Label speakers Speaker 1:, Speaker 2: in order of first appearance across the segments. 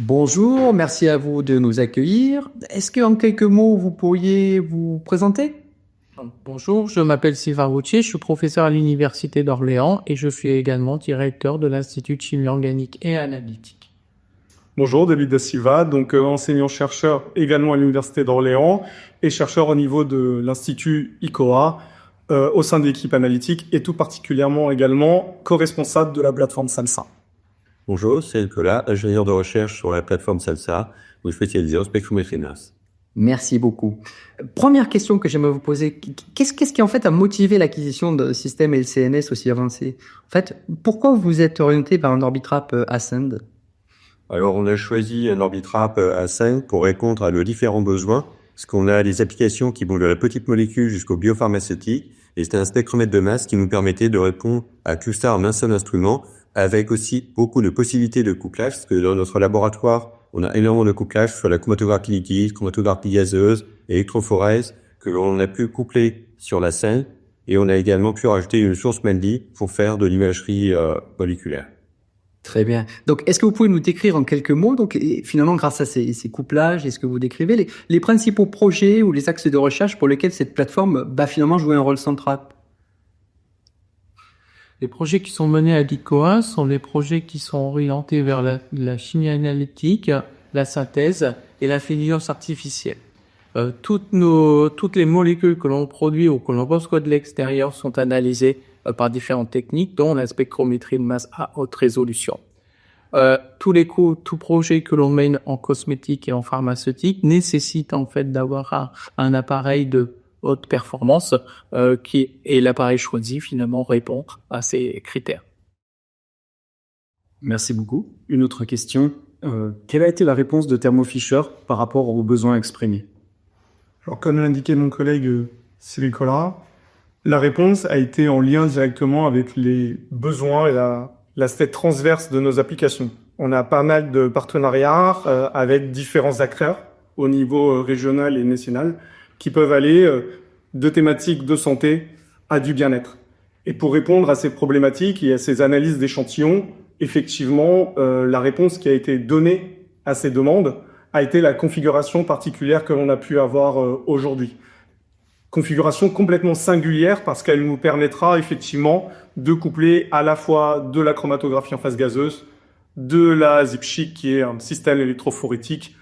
Speaker 1: Bonjour, merci à vous de nous accueillir. Est-ce qu'en quelques mots, vous pourriez vous présenter?
Speaker 2: Bonjour, je m'appelle Sylvain Routier, je suis professeur à l'Université d'Orléans et je suis également directeur de l'Institut de chimie organique et analytique.
Speaker 3: Bonjour, David Da Silva, donc enseignant-chercheur également à l'Université d'Orléans et chercheur au niveau de l'Institut ICOA au sein de l'équipe analytique et tout particulièrement également co-responsable de la plateforme SALSA.
Speaker 4: Bonjour, c'est Nicolas, ingénieur de recherche sur la plateforme SALSA, ou spécialisé en spectrométrie de masse.
Speaker 1: Merci beaucoup. Première question que j'aimerais vous poser, qu'est-ce qui en fait a motivé l'acquisition de systèmes LCNS aussi avancés? En fait, pourquoi vous êtes orienté vers un Orbitrap Ascend?
Speaker 4: Alors, on a choisi un Orbitrap A5 pour répondre à nos différents besoins, parce qu'on a des applications qui vont de la petite molécule jusqu'au biopharmaceutique, et c'était un spectromètre de masse qui nous permettait de répondre à tout ça en un seul instrument, avec aussi beaucoup de possibilités de couplage, parce que dans notre laboratoire, on a énormément de couplage sur la chromatographie liquide, chromatographie gazeuse, électrophorèse, que l'on a pu coupler sur la scène, et on a également pu rajouter une source MANDI pour faire de l'imagerie moléculaire.
Speaker 1: Très bien. Donc, est-ce que vous pouvez nous décrire en quelques mots, donc, et finalement, grâce à ces couplages, est-ce que vous décrivez les principaux projets ou les axes de recherche pour lesquels cette plateforme va finalement jouer un rôle central?
Speaker 2: Les projets qui sont menés à l'ICOA sont des projets qui sont orientés vers la chimie analytique, la synthèse et l'intelligence artificielle. Toutes les molécules que l'on produit ou que l'on reçoit de l'extérieur sont analysées par différentes techniques, dont la spectrométrie de masse à haute résolution. Tout projet que l'on mène en cosmétique et en pharmaceutique nécessite en fait d'avoir un appareil de haute performance et l'appareil choisi finalement répond à ces critères.
Speaker 5: Merci beaucoup. Une autre question. Quelle a été la réponse de Thermo Fisher par rapport aux besoins exprimés?
Speaker 3: Alors, comme l'indiquait mon collègue Cyril Collard, la réponse a été en lien directement avec les besoins et l'aspect transverse de nos applications. On a pas mal de partenariats avec différents acteurs au niveau régional et national qui peuvent aller de thématiques de santé à du bien-être. Et pour répondre à ces problématiques et à ces analyses d'échantillons, effectivement, la réponse qui a été donnée à ces demandes a été la configuration particulière que l'on a pu avoir aujourd'hui. Configuration complètement singulière parce qu'elle nous permettra effectivement de coupler à la fois de la chromatographie en phase gazeuse, de la ZipChip qui est un système électrophorétique,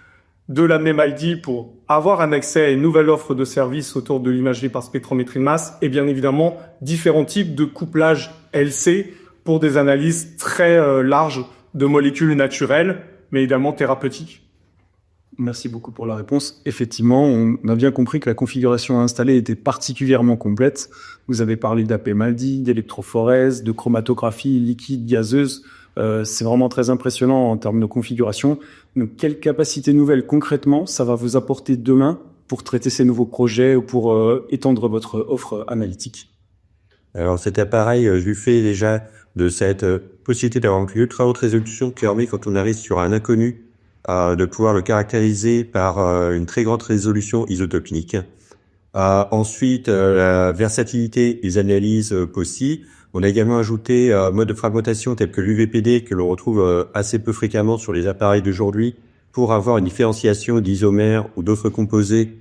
Speaker 3: de la MALDI pour avoir un accès à une nouvelle offre de services autour de l'imagerie par spectrométrie de masse et bien évidemment différents types de couplage LC pour des analyses très larges de molécules naturelles mais également thérapeutiques.
Speaker 5: Merci beaucoup pour la réponse. Effectivement, on a bien compris que la configuration à installer était particulièrement complète. Vous avez parlé d'AP-MALDI, d'électrophorèse, de chromatographie liquide gazeuse. C'est vraiment très impressionnant en termes de configuration. Donc, quelles capacités nouvelles concrètement ça va vous apporter demain pour traiter ces nouveaux projets ou pour étendre votre offre analytique?
Speaker 4: Alors cet appareil, je lui fais déjà de cette possibilité d'avoir une ultra haute résolution qui permet, quand on arrive sur un inconnu, de pouvoir le caractériser par une très grande résolution isotopique. Ensuite, la versatilité des analyses possibles. On a également ajouté un mode de fragmentation tel que l'UVPD que l'on retrouve assez peu fréquemment sur les appareils d'aujourd'hui pour avoir une différenciation d'isomères ou d'autres composés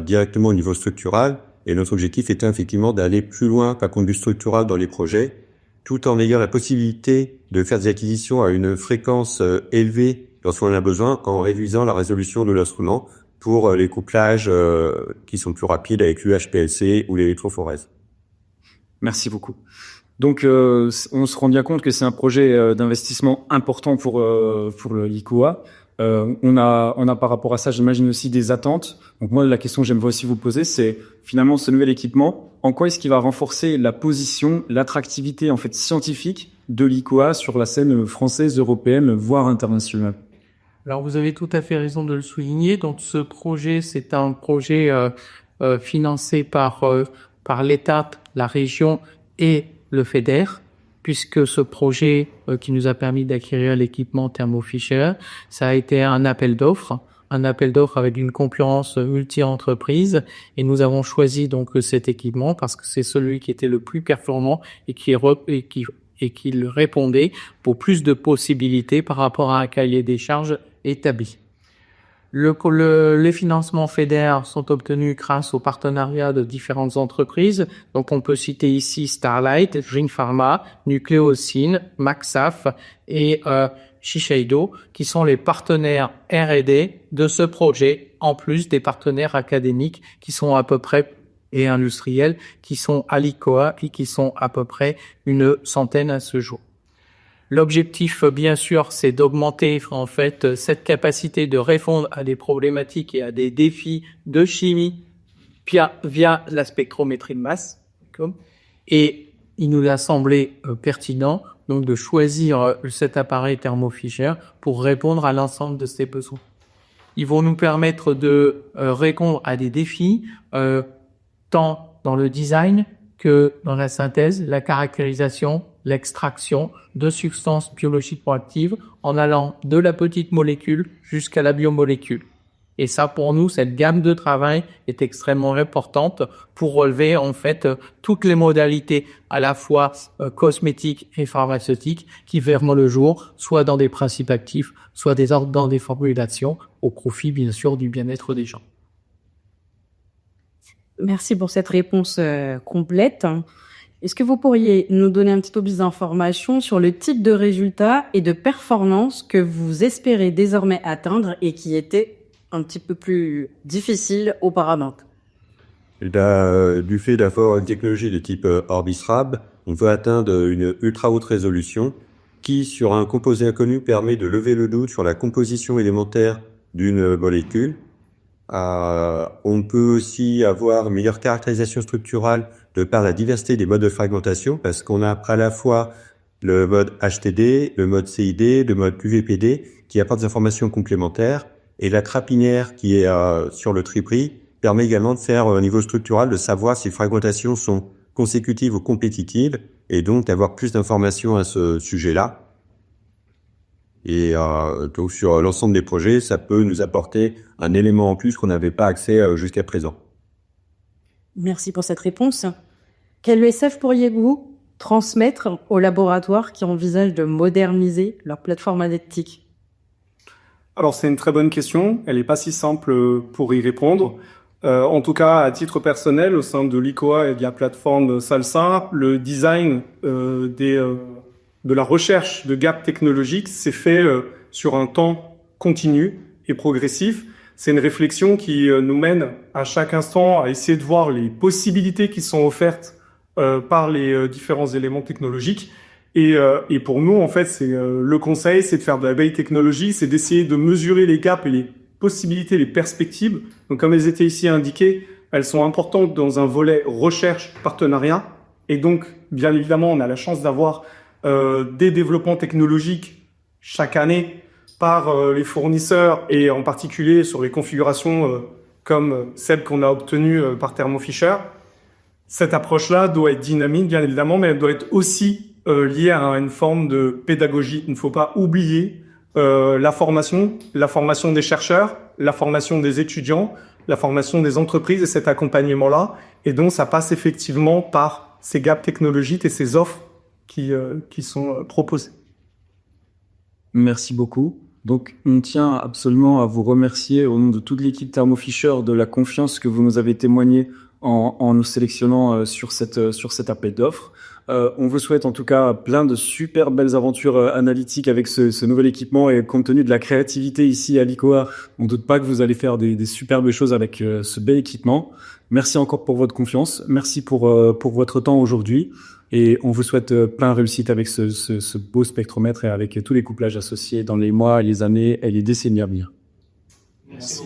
Speaker 4: directement au niveau structural. Et notre objectif étant effectivement d'aller plus loin qu'un point de vue structural dans les projets, tout en ayant la possibilité de faire des acquisitions à une fréquence élevée lorsqu'on en a besoin, en réduisant la résolution de l'instrument pour les couplages qui sont plus rapides avec l'UHPLC ou l'électrophorèse.
Speaker 5: Merci beaucoup. Donc, on se rend bien compte que c'est un projet d'investissement important pour l'ICOA. On a par rapport à ça, j'imagine aussi des attentes. Donc moi, la question que j'aimerais aussi vous poser, c'est finalement ce nouvel équipement, en quoi est-ce qu'il va renforcer la position, l'attractivité en fait scientifique de l'ICOA sur la scène française, européenne, voire internationale?
Speaker 2: Alors vous avez tout à fait raison de le souligner. Donc ce projet, c'est un projet financé par l'État, la région et le FEDER, puisque ce projet qui nous a permis d'acquérir l'équipement Thermo Fisher, ça a été un appel d'offres avec une concurrence multi-entreprises, et nous avons choisi donc cet équipement parce que c'est celui qui était le plus performant et qui répondait pour plus de possibilités par rapport à un cahier des charges établie. Les financements FEDER sont obtenus grâce au partenariat de différentes entreprises. Donc, on peut citer ici Starlight, Ring Pharma, Nucléocine, Maxaf et Shiseido, qui sont les partenaires R&D de ce projet, en plus des partenaires académiques qui sont à peu près et industriels qui sont à l'ICOA et qui sont à peu près une centaine à ce jour. L'objectif, bien sûr, c'est d'augmenter en fait cette capacité de répondre à des problématiques et à des défis de chimie via la spectrométrie de masse. Et il nous a semblé pertinent donc de choisir cet appareil Thermo Fisher pour répondre à l'ensemble de ces besoins. Ils vont nous permettre de répondre à des défis tant dans le design que dans la synthèse, la caractérisation, l'extraction de substances biologiques proactives en allant de la petite molécule jusqu'à la biomolécule. Et ça, pour nous, cette gamme de travail est extrêmement importante pour relever, en fait, toutes les modalités à la fois cosmétiques et pharmaceutiques qui verront le jour, soit dans des principes actifs, soit dans des formulations, au profit, bien sûr, du bien-être des gens.
Speaker 6: Merci pour cette réponse complète. Est-ce que vous pourriez nous donner un petit peu plus d'informations sur le type de résultats et de performance que vous espérez désormais atteindre et qui étaient un petit peu plus difficiles auparavant?
Speaker 4: Du fait d'avoir une technologie de type Orbis-Rab, on peut atteindre une ultra haute résolution qui, sur un composé inconnu, permet de lever le doute sur la composition élémentaire d'une molécule. On peut aussi avoir une meilleure caractérisation structurale de par la diversité des modes de fragmentation, parce qu'on a à la fois le mode HTD, le mode CID, le mode QVPD, qui apportent des informations complémentaires, et la trapinière qui est sur le tripri permet également de faire au niveau structural de savoir si les fragmentations sont consécutives ou compétitives, et donc d'avoir plus d'informations à ce sujet-là. Et donc sur l'ensemble des projets, ça peut nous apporter un élément en plus qu'on n'avait pas accès jusqu'à présent.
Speaker 6: Merci pour cette réponse. Quel ESF pourriez-vous transmettre aux laboratoires qui envisagent de moderniser leur plateforme analytique?
Speaker 3: Alors c'est une très bonne question, elle n'est pas si simple pour y répondre. En tout cas, à titre personnel, au sein de l'ICOA et de la plateforme Salsa, le design de la recherche de gaps technologiques s'est fait sur un temps continu et progressif. C'est une réflexion qui nous mène à chaque instant à essayer de voir les possibilités qui sont offertes par les différents éléments technologiques. Et pour nous, en fait, c'est le conseil, c'est de faire de la veille technologie, c'est d'essayer de mesurer les gaps et les possibilités, les perspectives. Donc, comme elles étaient ici indiquées, elles sont importantes dans un volet recherche-partenariat. Et donc, bien évidemment, on a la chance d'avoir des développements technologiques chaque année par les fournisseurs et en particulier sur les configurations comme celle qu'on a obtenue par Thermo Fisher. Cette approche-là doit être dynamique, bien évidemment, mais elle doit être aussi liée à une forme de pédagogie. Il ne faut pas oublier la formation des chercheurs, la formation des étudiants, la formation des entreprises et cet accompagnement-là. Et donc, ça passe effectivement par ces gaps technologiques et ces offres qui sont proposées.
Speaker 5: Merci beaucoup. Donc, on tient absolument à vous remercier au nom de toute l'équipe Thermo Fisher de la confiance que vous nous avez témoignée en nous sélectionnant sur cet appel d'offres. On vous souhaite en tout cas plein de super belles aventures analytiques avec ce nouvel équipement et compte tenu de la créativité ici à l'ICOA, on ne doute pas que vous allez faire des superbes choses avec ce bel équipement. Merci encore pour votre confiance. Merci pour votre temps aujourd'hui. Et on vous souhaite plein de réussite avec ce beau spectromètre et avec tous les couplages associés dans les mois, les années et les décennies à venir.
Speaker 3: Merci.